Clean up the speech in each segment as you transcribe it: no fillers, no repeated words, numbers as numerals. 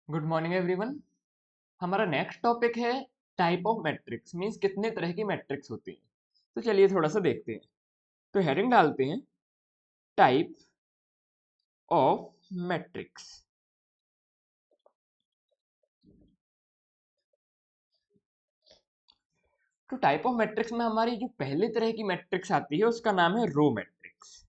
Good morning everyone. हमारा next topic है type of matrix, means कितने तरह की मैट्रिक्स होती हैं। तो चलिए थोड़ा सा देखते हैं। तो हेडिंग डालते हैं टाइप ऑफ मैट्रिक्स। तो टाइप ऑफ मैट्रिक्स में हमारी जो पहली तरह की मैट्रिक्स आती है उसका नाम है रो मैट्रिक्स।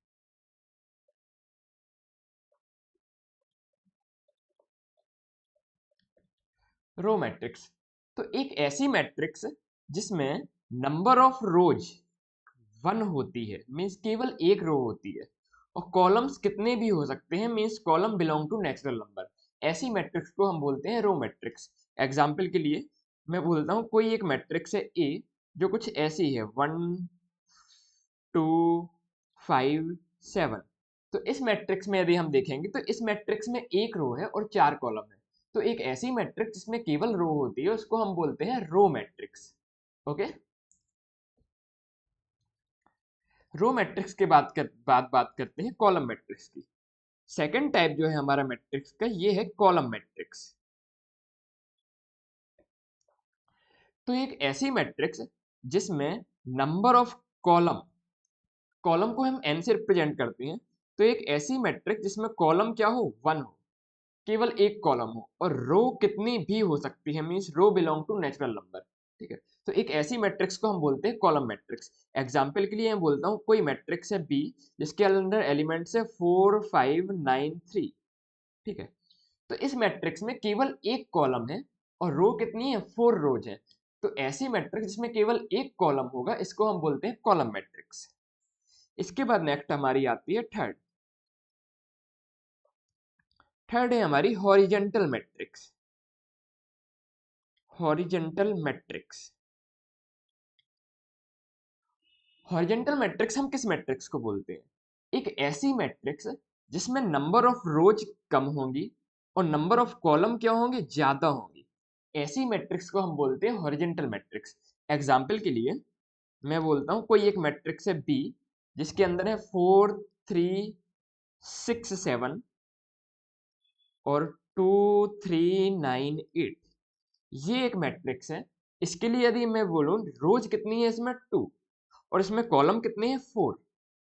रो मैट्रिक्स तो एक ऐसी मैट्रिक्स जिसमें नंबर ऑफ रोज वन होती है, मींस केवल एक रो होती है, और कॉलम्स कितने भी हो सकते हैं, means column belong to natural number. ऐसी मैट्रिक्स को हम बोलते हैं रो मैट्रिक्स। एग्जाम्पल के लिए मैं बोलता हूँ कोई एक मैट्रिक्स है ए, जो कुछ ऐसी है 1 2 5 7। तो इस मैट्रिक्स में यदि हम देखेंगे तो इस मैट्रिक्स में एक रो है और 4 कॉलम है। तो एक ऐसी मैट्रिक्स जिसमें केवल रो होती है उसको हम बोलते हैं row matrix. Okay. Row matrix के बाद बात करते हैं कॉलम मैट्रिक्स की। सेकंड टाइप जो है हमारा मैट्रिक्स का, ये है कॉलम मैट्रिक्स। तो एक ऐसी मैट्रिक्स जिसमें नंबर ऑफ कॉलम, कॉलम को हम n से रिप्रेजेंट करते हैं, तो एक ऐसी मैट्रिक्स जिसमें कॉलम क्या हो, 1 हो, केवल एक कॉलम हो, और रो कितनी भी हो सकती है, means row belong to natural number. ठीक है। तो एक ऐसी मैट्रिक्स को हम बोलते हैं कॉलम मैट्रिक्स। एग्जाम्पल के लिए मैं बोलता हूँ कोई मैट्रिक्स है बी, जिसके अंदर एलिमेंट्स है 4 5 9 3। ठीक है। तो इस मैट्रिक्स में केवल एक कॉलम है और रो कितनी है, 4 रोज है। तो ऐसी मैट्रिक्स जिसमें केवल एक कॉलम होगा इसको हम बोलते हैं कॉलम मैट्रिक्स। इसके बाद नेक्स्ट हमारी आती है थर्ड। थर्ड है हमारी horizontal matrix. Horizontal matrix. Horizontal matrix हम किस मैट्रिक्स को बोलते हैं, एक ऐसी मैट्रिक्स जिसमें नंबर ऑफ रोज कम होंगी और नंबर ऑफ कॉलम क्या होंगे, ज्यादा होंगी। ऐसी मैट्रिक्स को हम बोलते हैं हॉरिजेंटल मैट्रिक्स। एग्जाम्पल के लिए मैं बोलता हूँ कोई एक मैट्रिक्स है बी, जिसके अंदर है 4 3 6 7 और 2 3 9 8। ये एक मैट्रिक्स है। इसके लिए यदि मैं बोलूँ रोज कितनी है इसमें 2, और इसमें कॉलम कितने हैं 4।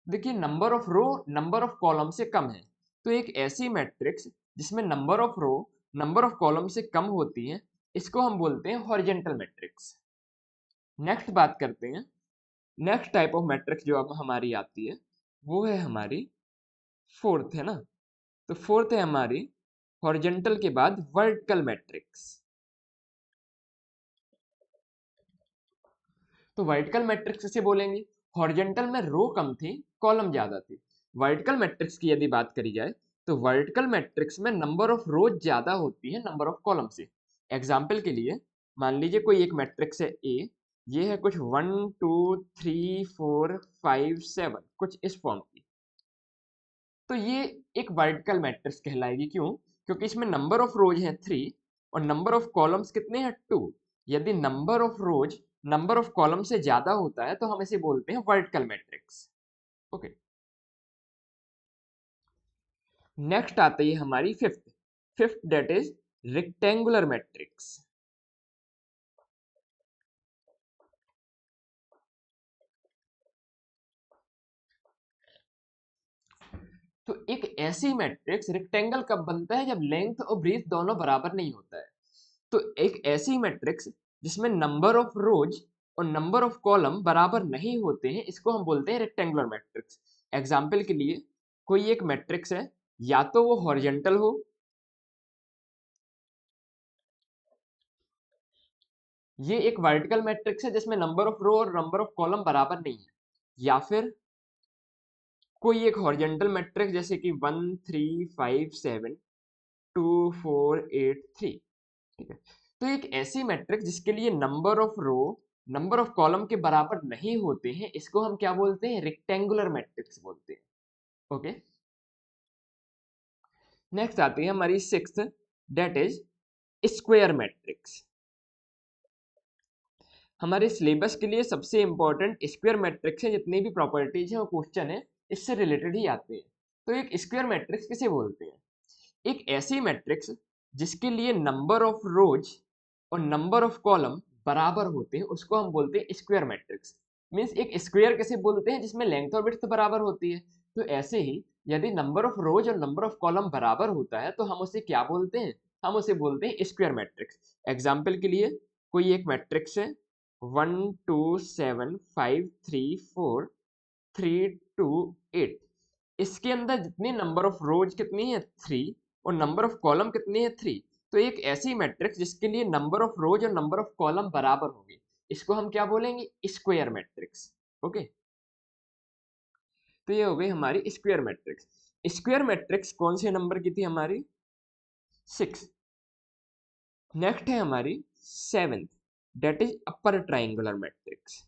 देखिए number of row number of column से कम है। तो एक ऐसी मैट्रिक्स जिसमें number of row number of column से कम होती है, इसको हम बोलते हैं हॉरिजेंटल मैट्रिक्स। नेक्स्ट बात करते हैं, नेक्स्ट टाइप ऑफ मैट्रिक्स जो अब हमारी आती है वो है हमारी फोर्थ, है ना। तो फोर्थ है हमारी हॉरिजेंटल के बाद वर्टिकल मैट्रिक्स। तो वर्टिकल मैट्रिक्स किसे बोलेंगे, हॉरिजेंटल में रो कम थी, कॉलम ज्यादा थी। वर्टिकल मैट्रिक्स की यदि बात करी जाए तो वर्टिकल मैट्रिक्स में नंबर ऑफ रोज ज्यादा होती है नंबर ऑफ कॉलम से। एग्जाम्पल के लिए मान लीजिए कोई एक मैट्रिक्स है ए, ये है कुछ 1 2 3 4 5 7, कुछ इस फॉर्म की। तो ये एक वर्टिकल मैट्रिक्स कहलाएगी। क्यों? क्योंकि इसमें नंबर ऑफ रोज है 3 और नंबर ऑफ कॉलम्स कितने हैं 2। यदि number of rose number of column से ज्यादा होता है तो हम इसे बोलते हैं वर्टिकल मैट्रिक्स। ओके। नेक्स्ट आती है हमारी fifth. Fifth that is rectangular matrix. तो एक ऐसी मैट्रिक्स, रेक्टेंगल कब बनता है, जब लेंथ और ब्रीथ दोनों बराबर नहीं होता है। तो एक ऐसी मैट्रिक्स जिसमें नंबर ऑफ रोज और नंबर ऑफ कॉलम बराबर नहीं होते हैं, इसको हम बोलते हैं रेक्टेंगुलर मैट्रिक्स। एग्जाम्पल के लिए कोई एक मैट्रिक्स है, या तो वो हॉरिजेंटल हो, ये एक वर्टिकल मैट्रिक्स है जिसमें नंबर ऑफ रो और नंबर ऑफ कॉलम बराबर नहीं है, या फिर कोई एक हॉरिजेंटल मैट्रिक्स जैसे कि 1 3 5 7 2 4 8 3। ठीक है। तो एक ऐसी मैट्रिक्स जिसके लिए number of row number of column के बराबर नहीं होते हैं, इसको हम क्या बोलते हैं, रेक्टेंगुलर मैट्रिक्स बोलते हैं। ओके। नेक्स्ट आती है हमारी sixth, that is square matrix. हमारे सिलेबस के लिए सबसे इंपॉर्टेंट स्क्वायर मैट्रिक्स है, जितनी भी प्रॉपर्टीज है वो क्वेश्चन है इससे रिलेटेड ही आते हैं। तो एक स्क्वायर मैट्रिक्स किसे बोलते हैं, एक ऐसी मैट्रिक्स जिसके लिए नंबर ऑफ रोज और नंबर ऑफ कॉलम बराबर होते हैं उसको हम बोलते हैं स्क्वायर मैट्रिक्स। मींस एक स्क्वायर कैसे बोलते हैं, जिसमें लेंथ और विड्थ बराबर होती है। तो ऐसे ही यदि नंबर ऑफ रोज और नंबर ऑफ कॉलम बराबर होता है तो हम उसे क्या बोलते हैं, हम उसे बोलते हैं स्क्वायर मैट्रिक्स। एग्जाम्पल के लिए कोई एक मैट्रिक्स है 1 2 7 5 3 4 3 2 8, इसके अंदर जितनी नंबर ऑफ रोज कितनी है 3 और नंबर ऑफ कॉलम कितनी है 3। तो एक ऐसी मैट्रिक्स जिसके लिए नंबर ऑफ रोज और नंबर ऑफ कॉलम बराबर होंगे इसको हम क्या बोलेंगे, स्क्वायर मैट्रिक्स। ओके, तो ये हो गई हमारी स्क्वायर मैट्रिक्स। स्क्वायर मैट्रिक्स कौन से नंबर की थी हमारी, 6। नेक्स्ट है हमारी 7th, that is upper triangular matrix.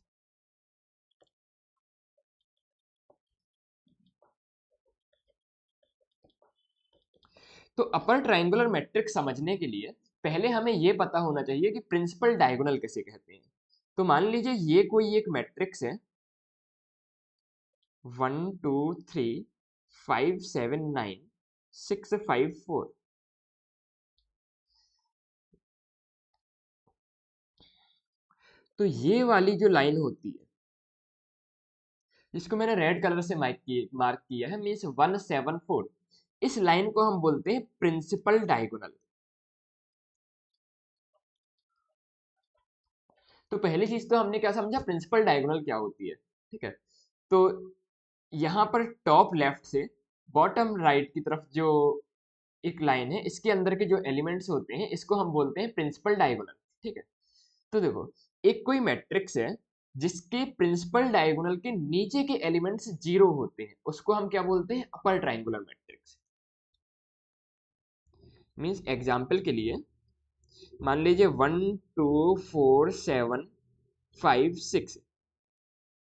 तो अपर ट्राइंगुलर मैट्रिक्स समझने के लिए पहले हमें यह पता होना चाहिए कि प्रिंसिपल डायगोनल किसे कहते हैं। तो मान लीजिए ये कोई एक मैट्रिक्स है 1 2 3 5 7 9 6 5 4। तो ये वाली जो लाइन होती है जिसको मैंने रेड कलर से मार्क किया है, मीन्स 1 7 4, इस लाइन को हम बोलते हैं प्रिंसिपल डायगोनल। तो पहली चीज तो हमने क्या समझा, प्रिंसिपल डायगोनल क्या होती है। ठीक है, तो यहाँ पर टॉप लेफ्ट से बॉटम राइट की तरफ जो एक लाइन है इसके अंदर के जो एलिमेंट्स होते हैं इसको हम बोलते हैं प्रिंसिपल डायगोनल। ठीक है, तो देखो एक कोई मैट्रिक्स है जिसके प्रिंसिपल डायगोनल के नीचे के एलिमेंट्स 0 होते हैं उसको हम क्या बोलते हैं, upper triangular matrix. Means example के लिए मान लीजिए 1 2 4 7 5 6,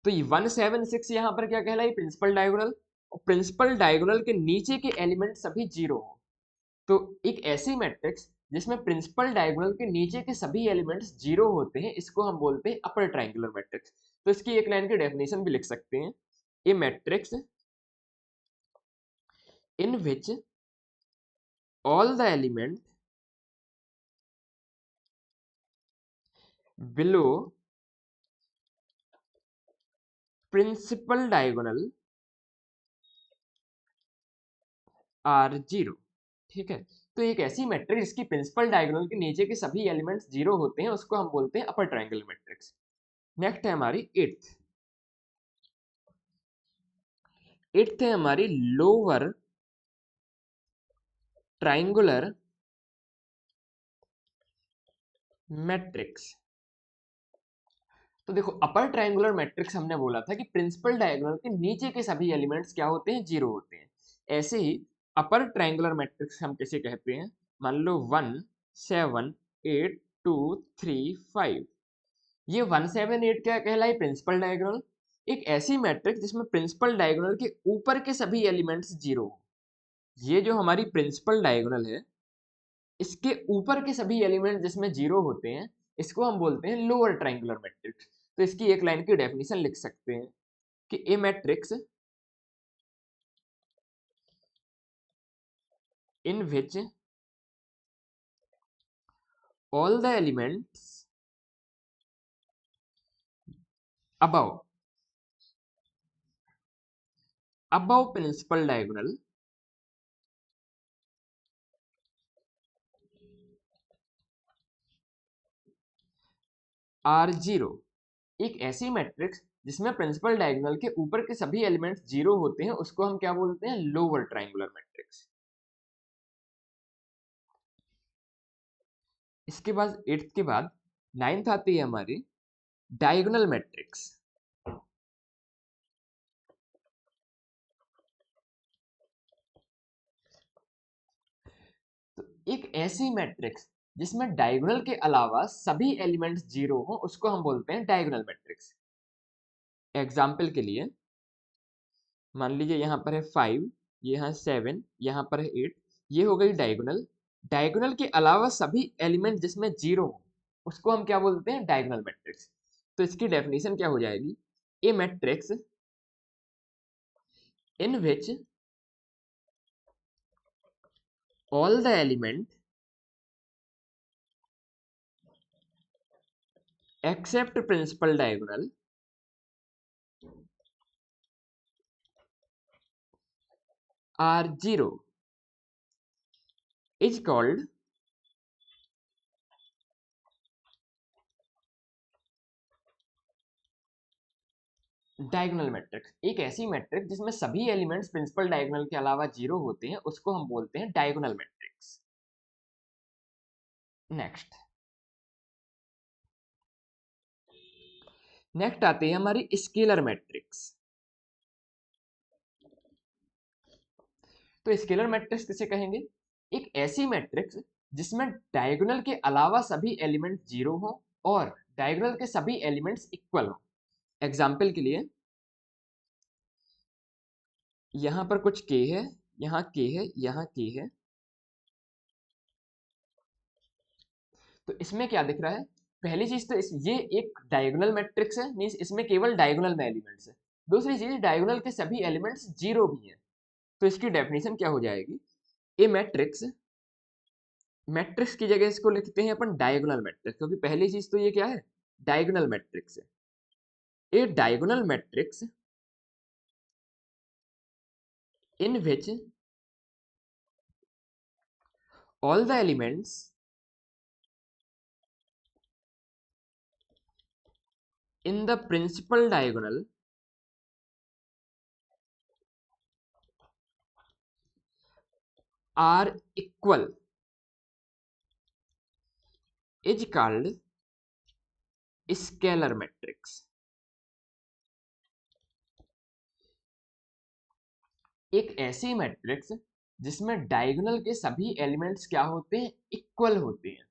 तो ये 1 7 6 यहाँ पर क्या कहलाई, प्रिंसिपल डायगोनल। और प्रिंसिपल डायगोनल के नीचे के एलिमेंट सभी 0 हो, तो एक ऐसी मैट्रिक्स जिसमें प्रिंसिपल डायगोनल के नीचे के सभी एलिमेंट्स 0 होते हैं इसको हम बोलते हैं अपर ट्राइंगुलर मैट्रिक्स। तो इसकी एक लाइन की डेफिनेशन भी लिख सकते हैं, a matrix in which all the element below principal diagonal are 0। ठीक है, तो एक ऐसी मैट्रिक्स जिसकी प्रिंसिपल डायगोनल के नीचे के सभी एलिमेंट्स 0 होते हैं उसको हम बोलते हैं अपर ट्राइंगुलर मैट्रिक्स। नेक्स्ट है हमारी 8th है हमारी लोअर ट्राइंगुलर मैट्रिक्स। तो देखो अपर ट्राइंगुलर मैट्रिक्स हमने बोला था कि प्रिंसिपल डायगोनल के नीचे के सभी एलिमेंट्स क्या होते हैं, 0 होते हैं। ऐसे ही अपर ट्राइंगुलर मैट्रिक्स हम किसे कहते हैं, मान लो 1 7 8 2 3 5, ये 1 7 8 क्या कहलाई, प्रिंसिपल डायगोनल। एक ऐसी मैट्रिक्स जिसमें प्रिंसिपल डायगोनल के ऊपर के सभी एलिमेंट्स 0 हो। ये जो हमारी प्रिंसिपल डायगोनल है इसके ऊपर के सभी एलिमेंट जिसमें 0 होते हैं इसको हम बोलते हैं लोअर ट्राइंगुलर मैट्रिक्स। तो इसकी एक लाइन की डेफिनेशन लिख सकते हैं कि a matrix in which all the elements above principal diagonal are 0। एक ऐसी मैट्रिक्स जिसमें प्रिंसिपल डायगोनल के ऊपर के सभी एलिमेंट्स 0 होते हैं उसको हम क्या बोलते हैं, लोअर ट्राइंगुलर मैट्रिक्स। इसके बाद 8th के बाद 9th आती है हमारी डायगोनल मैट्रिक्स। तो एक ऐसी मैट्रिक्स जिसमें डायगोनल के अलावा सभी एलिमेंट्स 0 हो उसको हम बोलते हैं डायगोनल मैट्रिक्स। एग्जाम्पल के लिए मान लीजिए यहाँ पर है 5, यहाँ 7, यहाँ पर है 8, ये हो गई डायगोनल। डायगोनल के अलावा सभी एलिमेंट जिसमें 0 हो उसको हम क्या बोलते हैं, डायगोनल मैट्रिक्स। तो इसकी डेफिनेशन क्या हो जाएगी, a matrix in which all the element except principal diagonal are zero is called diagonal matrix. एक ऐसी मैट्रिक्स जिसमें सभी एलिमेंट्स प्रिंसिपल डायगोनल के अलावा जीरो होते हैं उसको हम बोलते हैं डायगोनल मैट्रिक्स। नेक्स्ट आती है हमारी स्केलर मैट्रिक्स। तो स्केलर मैट्रिक्स किसे कहेंगे? एक ऐसी मैट्रिक्स जिसमें डायगोनल के अलावा सभी एलिमेंट जीरो हो और डायगोनल के सभी एलिमेंट्स इक्वल हो। एग्जाम्पल के लिए यहां पर कुछ k है, यहाँ k है, यहाँ k है, तो इसमें क्या दिख रहा है? पहली चीज तो ये एक डायगोनल मैट्रिक्स है, मींस इसमें केवल डायगोनल में एलिमेंट्स है। दूसरी चीज, डायगोनल के सभी एलिमेंट्स जीरो भी हैं। तो इसकी डेफिनेशन क्या हो जाएगी? ए मैट्रिक्स, मैट्रिक्स की जगह इसको लिखते हैं अपन डायगोनल मैट्रिक्स, क्योंकि पहली चीज तो ये क्या है? डायगोनल मैट्रिक्स है। A diagonal matrix in which all the elements in the principal diagonal are equal is called scalar matrix। एक ऐसी मैट्रिक्स जिसमें डायगोनल के सभी एलिमेंट्स क्या होते हैं? इक्वल होते हैं।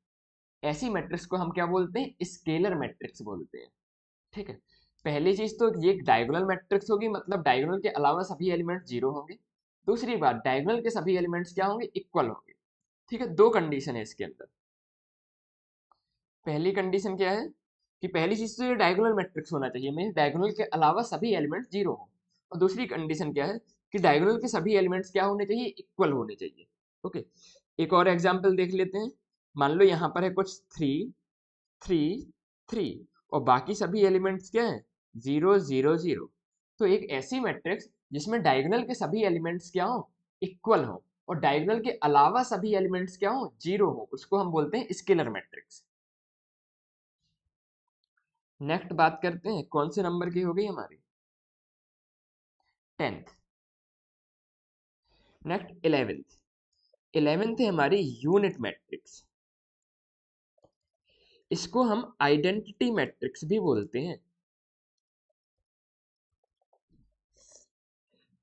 ऐसी मैट्रिक्स को हम क्या बोलते हैं? स्केलर मैट्रिक्स बोलते हैं। ठीक है, पहली चीज तो ये डायगोनल मैट्रिक्स होगी, मतलब डायगोनल के अलावा सभी एलिमेंट्स जीरो होंगे। दूसरी बात, डायगोनल के सभी एलिमेंट्स क्या होंगे? इक्वल होंगे। ठीक है, दो कंडीशन है इसके अंदर। पहली कंडीशन क्या है कि पहली चीज तो ये डायगोनल मैट्रिक्स होना चाहिए, मींस डायगोनल के अलावा सभी एलिमेंट्स जीरो हो। और दूसरी कंडीशन क्या है कि डायगोनल के सभी एलिमेंट्स क्या होने चाहिए? इक्वल होने चाहिए। ओके, एक और एग्जांपल देख लेते हैं। मान लो यहाँ पर है कुछ 3 3 3 और बाकी सभी एलिमेंट्स क्या है? 0 0 0। तो एक ऐसी मैट्रिक्स जिसमें डायगोनल के सभी एलिमेंट्स क्या हो? इक्वल हो और डायगोनल के अलावा सभी एलिमेंट्स क्या हो? जीरो हो, उसको हम बोलते हैं स्केलर मैट्रिक्स। नेक्स्ट बात करते हैं, कौन से नंबर की हो गई हमारी? 10th। Next 11th। 11th है हमारी यूनिट मैट्रिक्स। इसको हम आइडेंटिटी मैट्रिक्स भी बोलते हैं।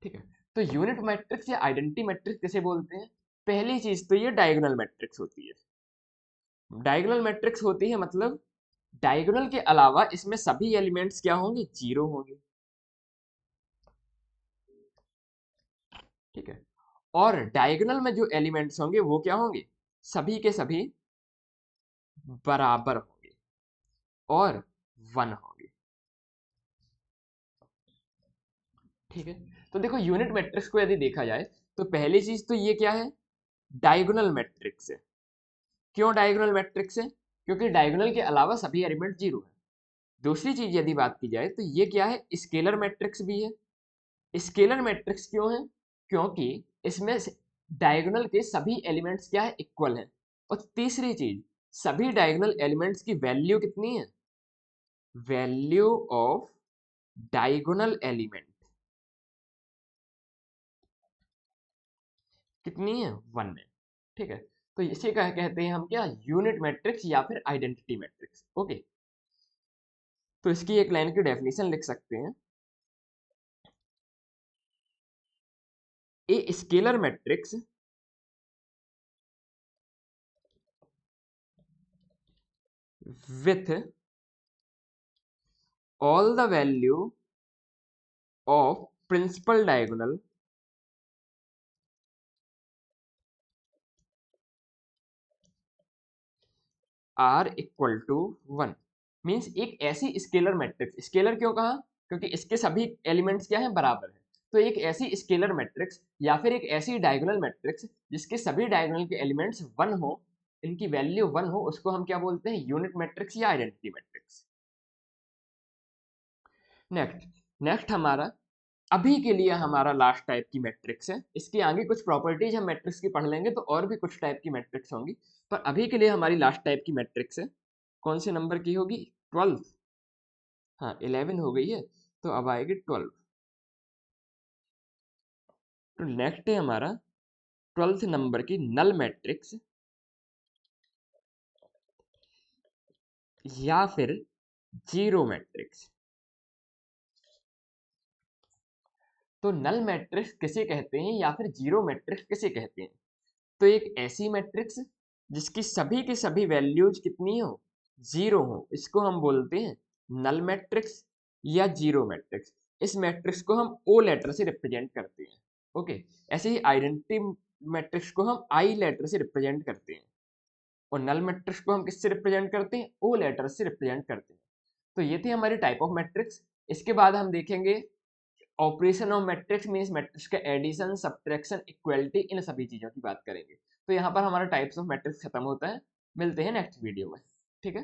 ठीक है, तो यूनिट मैट्रिक्स या आइडेंटिटी मैट्रिक्स किसे बोलते हैं? पहली चीज तो ये डायगोनल मैट्रिक्स होती है। डायगोनल मैट्रिक्स होती है मतलब डायगोनल के अलावा इसमें सभी एलिमेंट्स क्या होंगे? जीरो होंगे। ठीक है, और डायगोनल में जो एलिमेंट्स होंगे वो क्या होंगे? सभी के सभी बराबर होंगे और 1 होंगे। ठीक है, तो देखो यूनिट मैट्रिक्स को यदि देखा जाए तो पहली चीज तो ये क्या है? डायगोनल मैट्रिक्स है। क्यों डायगोनल मैट्रिक्स है? क्योंकि डायगोनल के अलावा सभी एलिमेंट जीरो है। दूसरी चीज यदि बात की जाए तो ये क्या है? स्केलर मैट्रिक्स भी है। स्केलर मैट्रिक्स क्यों है? क्योंकि इसमें डायगोनल के सभी एलिमेंट्स क्या है? इक्वल है। और तीसरी चीज, सभी डायगोनल एलिमेंट्स की वैल्यू कितनी है? वैल्यू ऑफ डायगोनल एलिमेंट कितनी है? 1 है। ठीक है, तो इसे क्या कहते हैं हम? क्या? यूनिट मैट्रिक्स या फिर आइडेंटिटी मैट्रिक्स। ओके, तो इसकी एक लाइन की डेफिनेशन लिख सकते हैं। A scalar matrix with all the value of principal diagonal are equal to 1। Means एक ऐसी स्केलर मैट्रिक्स, स्केलर क्यों कहा? क्योंकि इसके सभी एलिमेंट्स क्या है? बराबर है। तो एक ऐसी स्केलर मैट्रिक्स या फिर एक ऐसी डायगोनल मैट्रिक्स जिसके सभी डायगोनल के एलिमेंट्स 1 हो, इनकी वैल्यू 1 हो, उसको हम क्या बोलते हैं? यूनिट मैट्रिक्स या आइडेंटिटी मैट्रिक्स। नेक्स्ट हमारा अभी के लिए हमारा लास्ट टाइप की मैट्रिक्स है। इसके आगे कुछ प्रॉपर्टीज हम मैट्रिक्स की पढ़ लेंगे तो और भी कुछ टाइप की मैट्रिक्स होंगी, पर अभी के लिए हमारी लास्ट टाइप की मैट्रिक्स है। कौन से नंबर की होगी? 12। हाँ 11 हो गई है, तो अब आएगी 12। तो नेक्स्ट है हमारा 12th नंबर की नल मैट्रिक्स या फिर जीरो मैट्रिक्स। तो नल मैट्रिक्स किसे कहते हैं या फिर जीरो मैट्रिक्स किसे कहते हैं? तो एक ऐसी मैट्रिक्स जिसकी सभी की सभी वैल्यूज कितनी हो? जीरो हो, इसको हम बोलते हैं नल मैट्रिक्स या जीरो मैट्रिक्स। इस मैट्रिक्स को हम ओ लेटर से रिप्रेजेंट करते हैं। ओके, ऐसे ही आइडेंटिटी मैट्रिक्स को हम आई लेटर से रिप्रेजेंट करते हैं, और नल मैट्रिक्स को हम किससे रिप्रेजेंट करते हैं? ओ लेटर से रिप्रेजेंट करते हैं। तो ये थी हमारी टाइप ऑफ मैट्रिक्स। इसके बाद हम देखेंगे operation of matrix, means matrix का एडिशन, सब्ट्रैक्शन, इक्वलिटी, इन सभी चीजों की बात करेंगे। तो यहाँ पर हमारा टाइप्स ऑफ मैट्रिक्स खत्म होता है। मिलते हैं नेक्स्ट वीडियो में, ठीक है।